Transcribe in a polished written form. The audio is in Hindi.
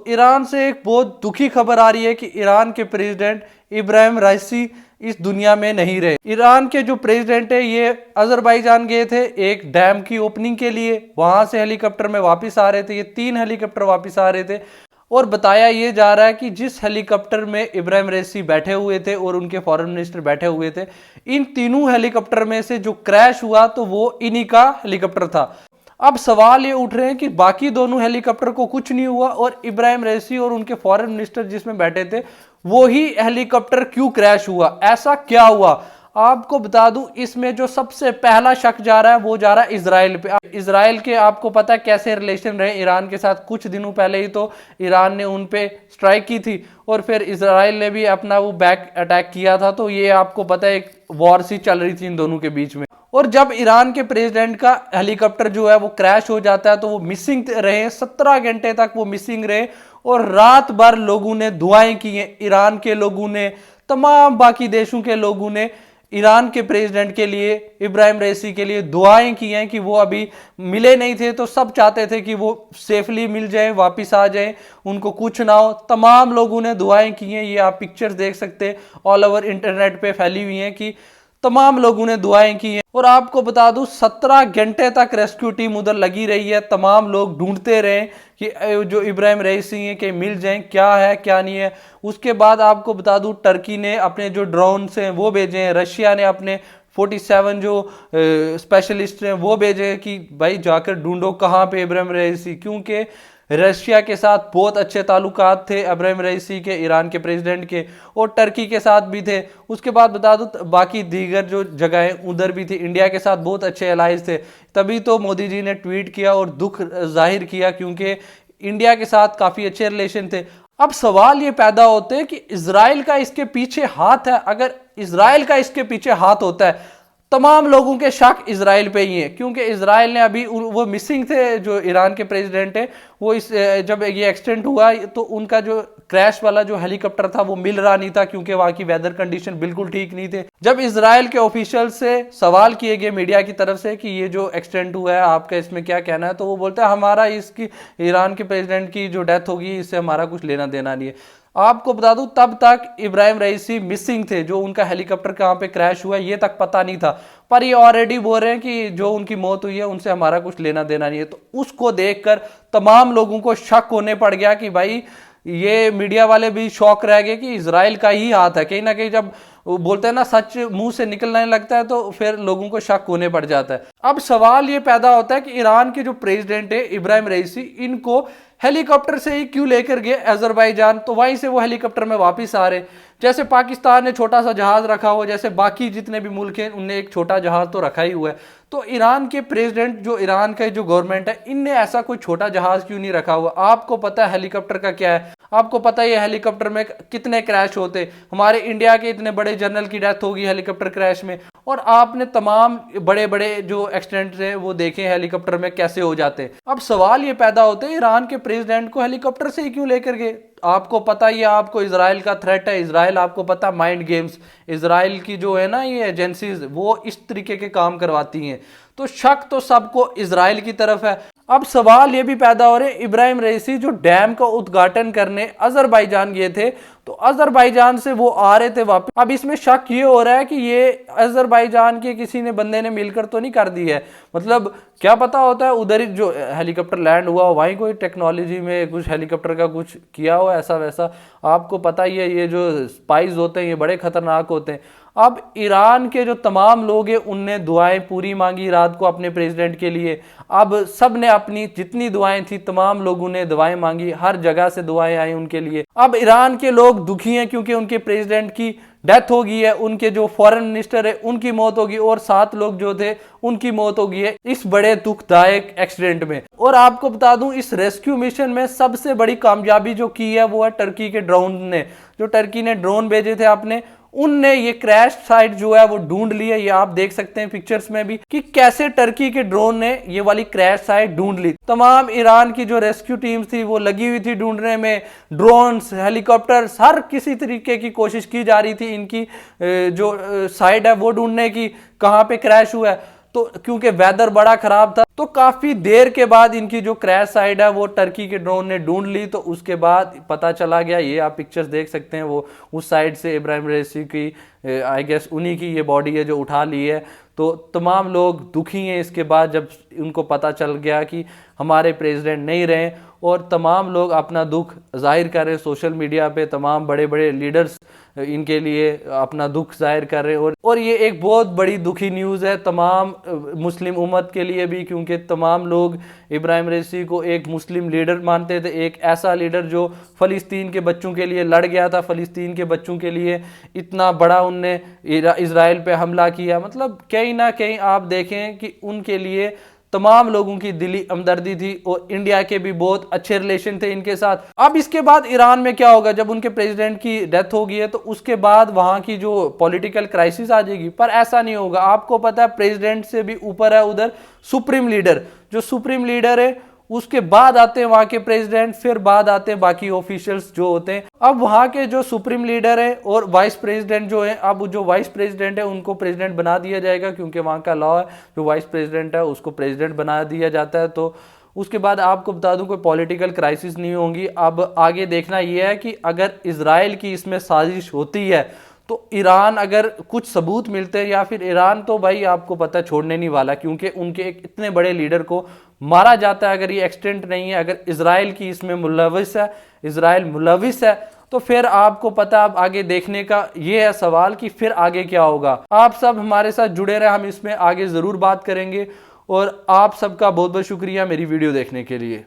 ईरान से एक बहुत दुखी खबर आ रही है कि ईरान के प्रेसिडेंट इब्राहिम राइसी इस दुनिया में नहीं रहे। ईरान के जो प्रेसिडेंट है ये अजरबैजान गए थे एक डैम की ओपनिंग के लिए, वहां से हेलीकॉप्टर में वापस आ रहे थे। ये 3 हेलीकॉप्टर वापस आ रहे थे और बताया ये जा रहा है कि जिस हेलीकॉप्टर में इब्राहिम रईसी बैठे हुए थे और उनके फॉरेन मिनिस्टर बैठे हुए थे, इन तीनों हेलीकॉप्टर में से जो क्रैश हुआ तो वो इन्हीं का हेलीकॉप्टर था। अब सवाल ये उठ रहे हैं कि बाकी दोनों हेलीकॉप्टर को कुछ नहीं हुआ और इब्राहिम रईसी और उनके फॉरेन मिनिस्टर जिसमें बैठे थे वो ही हेलीकॉप्टर क्यों क्रैश हुआ, ऐसा क्या हुआ। आपको बता दूं इसमें जो सबसे पहला शक जा रहा है वो जा रहा है इजराइल पे। इजराइल के आपको पता है कैसे रिलेशन रहे ईरान के साथ। कुछ दिनों पहले ही तो ईरान ने उन पे स्ट्राइक की थी और फिर इजराइल ने भी अपना वो बैक अटैक किया था। तो ये आपको पता है एक वॉर सी चल रही थी इन दोनों के बीच में। और जब ईरान के प्रेसिडेंट का हेलीकॉप्टर जो है वो क्रैश हो जाता है तो वो मिसिंग रहे, 17 घंटे तक वो मिसिंग रहे और रात भर लोगों ने दुआएं की हैं। ईरान के लोगों ने, तमाम बाकी देशों के लोगों ने ईरान के प्रेसिडेंट के लिए, इब्राहिम रईसी के लिए दुआएं की हैं कि वो अभी मिले नहीं थे तो सब चाहते थे कि वो सेफली मिल जाए, वापस आ जाए, उनको कुछ ना हो। तमाम लोगों ने दुआएं की हैं। ये आप पिक्चर्स देख सकते हैं, ऑल ओवर इंटरनेट पे फैली हुई हैं कि तमाम लोगों ने दुआएं की हैं। और आपको बता दूं 17 घंटे तक रेस्क्यू टीम उधर लगी रही है। तमाम लोग ढूंढते रहे कि जो इब्राहिम रईसी हैं कि मिल जाएं, क्या है क्या नहीं है। उसके बाद आपको बता दूं टर्की ने अपने जो ड्रोन हैं वो भेजे हैं, रशिया ने अपने 47 जो स्पेशलिस्ट हैं वो भेजे कि भाई जाकर ढूंढो कहाँ पे इब्राहिम रईसी, क्योंकि रशिया के साथ बहुत अच्छे ताल्लुकात थे इब्राहिम रईसी के, ईरान के प्रेसिडेंट के, और टर्की के साथ भी थे। उसके बाद बता दूं बाकी दीगर जो जगहें उधर भी थी, इंडिया के साथ बहुत अच्छे अलाइज थे। तभी तो मोदी जी ने ट्वीट किया और दुख जाहिर किया क्योंकि इंडिया के साथ काफ़ी अच्छे रिलेशन थे। अब सवाल ये पैदा होते हैं कि इजराइल का इसके पीछे हाथ है। अगर इजराइल का इसके पीछे हाथ होता है, तमाम लोगों के शक इजराइल पे ही है क्योंकि इजराइल ने अभी वो मिसिंग थे जो ईरान के प्रेसिडेंट है वो इस जब ये एक्सीडेंट हुआ तो उनका जो क्रैश वाला जो हेलीकॉप्टर था वो मिल रहा नहीं था क्योंकि वहां की वेदर कंडीशन बिल्कुल ठीक नहीं थे। जब इजराइल के ऑफिशियल से सवाल किए गए मीडिया की तरफ से कि ये जो एक्सीडेंट हुआ है आपका इसमें क्या कहना है, तो वो बोलते हैं हमारा इसकी ईरान के प्रेसिडेंट की जो डेथ होगी इससे हमारा कुछ लेना देना नहीं है। आपको बता दूं तब तक इब्राहिम रईसी मिसिंग थे, जो उनका हेलीकॉप्टर कहां पे क्रैश हुआ ये तक पता नहीं था। पर ये ऑलरेडी बोल रहे हैं कि जो उनकी मौत हुई है उनसे हमारा कुछ लेना देना नहीं है। तो उसको देखकर तमाम लोगों को शक होने पड़ गया कि भाई ये मीडिया वाले भी शौक रह गए कि इजराइल का ही हाथ है। कहीं ना कहीं जब बोलते हैं ना सच मुंह से निकलने लगता है तो फिर लोगों को शक होने पड़ जाता है। अब सवाल ये पैदा होता है कि ईरान के जो प्रेसिडेंट है इब्राहिम रईसी, इनको हेलीकॉप्टर से ही क्यों लेकर गए अजरबैजान, तो वहीं से वो हेलीकॉप्टर में वापस आ रहे। जैसे पाकिस्तान ने छोटा सा जहाज रखा हो, जैसे बाकी जितने भी मुल्क हैं उनने एक छोटा जहाज तो रखा ही हुआ है, तो ईरान के प्रेसिडेंट जो ईरान का जो गवर्नमेंट है इनने ऐसा कोई छोटा जहाज क्यों नहीं रखा हुआ। आपको पता है हेलीकॉप्टर का क्या है, आपको पता है ये हेलीकॉप्टर में कितने क्रैश होते, हमारे इंडिया के इतने बड़े जनरल की डेथ होगी हेलीकॉप्टर क्रैश में, और आपने तमाम बड़े बड़े जो एक्सीडेंट्स हैं वो देखे हेलीकॉप्टर में कैसे हो जाते। अब सवाल ये पैदा होते हैं ईरान के प्रेसिडेंट को हेलीकॉप्टर से ही क्यों लेकर गए। आपको पता ही है, आपको इजराइल का थ्रेट है, इजराइल आपको पता माइंड गेम्स, इजराइल की जो है ना ये एजेंसीज वो इस तरीके के काम करवाती हैं। तो शक तो सबको इजराइल की तरफ है। अब सवाल ये भी पैदा हो रहे इब्राहिम रईसी जो डैम का उद्घाटन करने अजरबैजान गए थे, तो अजरबैजान से वो आ रहे थे वापस। अब इसमें शक ये हो रहा है कि ये अजरबैजान के किसी ने बंदे ने मिलकर तो नहीं कर दी है, मतलब क्या पता होता है उधर ही जो हेलीकॉप्टर लैंड हुआ वहीं कोई टेक्नोलॉजी में कुछ हेलीकॉप्टर का कुछ किया हो ऐसा वैसा। आपको पता ही है ये जो स्पाइस होते हैं ये बड़े खतरनाक होते हैं। अब ईरान के जो तमाम लोग हैं उनने दुआएं पूरी मांगी रात को अपने प्रेसिडेंट के लिए। अब सब ने अपनी जितनी दुआएं थी तमाम लोगों ने दुआएं मांगी, हर जगह से दुआएं आई उनके लिए। अब ईरान के लोग दुखी हैं क्योंकि उनके प्रेसिडेंट की डेथ हो गई है, उनके जो फॉरेन मिनिस्टर है उनकी मौत होगी और 7 लोग जो थे उनकी मौत हो गई है इस बड़े दुखदायक एक्सीडेंट में। और आपको बता दूं इस रेस्क्यू मिशन में सबसे बड़ी कामयाबी जो की है वो है टर्की के ड्रोन ने। जो टर्की ने ड्रोन भेजे थे आपने, उनने ये क्रैश साइट जो है वो ढूंढ ली है। ये आप देख सकते हैं पिक्चर्स में भी कि कैसे टर्की के ड्रोन ने ये वाली क्रैश साइट ढूंढ ली। तमाम ईरान की जो रेस्क्यू टीम्स थी वो लगी हुई थी ढूंढने में, ड्रोन्स, हेलीकॉप्टर्स, हर किसी तरीके की कोशिश की जा रही थी इनकी जो साइट है वो ढूंढने की कहाँ पे क्रैश हुआ है। तो क्योंकि वेदर बड़ा खराब था, तो काफी देर के बाद इनकी जो क्रैश साइट है वो टर्की के ड्रोन ने ढूंढ ली। तो उसके बाद पता चला गया, ये आप पिक्चर्स देख सकते हैं, वो उस साइड से इब्राहिम रईसी की आई गेस उन्हीं की ये बॉडी है जो उठा ली है। तो तमाम लोग दुखी हैं इसके बाद जब उनको पता चल गया कि हमारे प्रेसिडेंट नहीं रहे, और तमाम लोग अपना दुख जाहिर कर रहे हैं सोशल मीडिया पे। तमाम बड़े बड़े लीडर्स इनके लिए अपना दुख जाहिर कर रहे हैं, और ये एक बहुत बड़ी दुखी न्यूज़ है तमाम मुस्लिम उम्मत के लिए भी, क्योंकि तमाम लोग इब्राहिम रईसी को एक मुस्लिम लीडर मानते थे, एक ऐसा लीडर जो फ़लस्तीन के बच्चों के लिए लड़ गया था, फ़लस्तीन के बच्चों के लिए इतना बड़ा उनने इज़राइल पे हमला किया। मतलब कहीं ना कहीं आप देखें कि उनके लिए तमाम लोगों की दिली हमदर्दी थी, और इंडिया के भी बहुत अच्छे रिलेशन थे इनके साथ। अब इसके बाद ईरान में क्या होगा, जब उनके प्रेसिडेंट की डेथ होगी है तो उसके बाद वहां की जो पॉलिटिकल क्राइसिस आ जाएगी, पर ऐसा नहीं होगा। आपको पता है प्रेसिडेंट से भी ऊपर है उधर सुप्रीम लीडर, जो सुप्रीम लीडर है उसके बाद आते हैं वहां के प्रेसिडेंट, फिर बाद आते हैं बाकी ऑफिशियल्स जो होते हैं। अब वहां के जो सुप्रीम लीडर है और वाइस प्रेसिडेंट जो है, अब जो वाइस प्रेसिडेंट है उनको प्रेसिडेंट बना दिया जाएगा, क्योंकि वहां का लॉ है जो वाइस प्रेसिडेंट है उसको प्रेसिडेंट बना दिया जाता है। तो उसके बाद आपको बता दूं कोई पॉलिटिकल क्राइसिस नहीं होंगी। अब आगे देखना यह है कि अगर इजराइल की इसमें साजिश होती है तो ईरान अगर कुछ सबूत मिलते हैं, या फिर ईरान तो भाई आपको पता है छोड़ने नहीं वाला, क्योंकि उनके एक इतने बड़े लीडर को मारा जाता है अगर ये एक्सटेंट नहीं है। अगर इजराइल की इसमें मुलविस है, इजराइल मुलविस है, तो फिर आपको पता अब आगे देखने का ये है सवाल कि फिर आगे क्या होगा। आप सब हमारे साथ जुड़े रहे, हम इसमें आगे जरूर बात करेंगे, और आप सबका बहुत बहुत शुक्रिया मेरी वीडियो देखने के लिए।